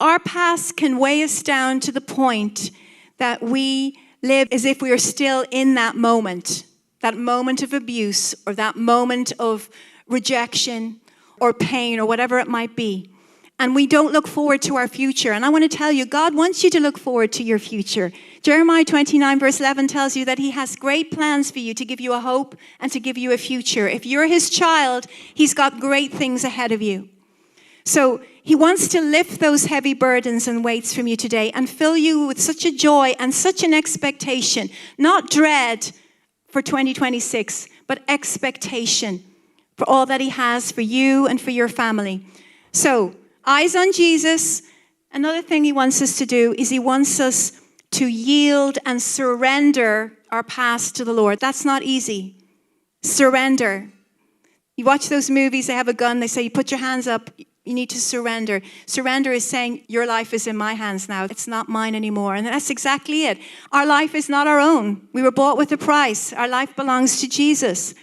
our past can weigh us down to the point that we live as if we are still in that moment of abuse, or that moment of rejection or pain or whatever it might be. And we don't look forward to our future. And I want to tell you, God wants you to look forward to your future. Jeremiah 29 verse 11 tells you that he has great plans for you, to give you a hope and to give you a future. If you're his child, he's got great things ahead of you. So he wants to lift those heavy burdens and weights from you today and fill you with such a joy and such an expectation, not dread for 2026, but expectation for all that he has for you and for your family. So, eyes on Jesus. Another thing he wants us to do is he wants us to yield and surrender our past to the Lord. That's not easy. Surrender. You watch those movies, they have a gun, they say, you put your hands up, you need to surrender. Surrender is saying, your life is in my hands now. It's not mine anymore. And that's exactly it. Our life is not our own. We were bought with a price. Our life belongs to Jesus.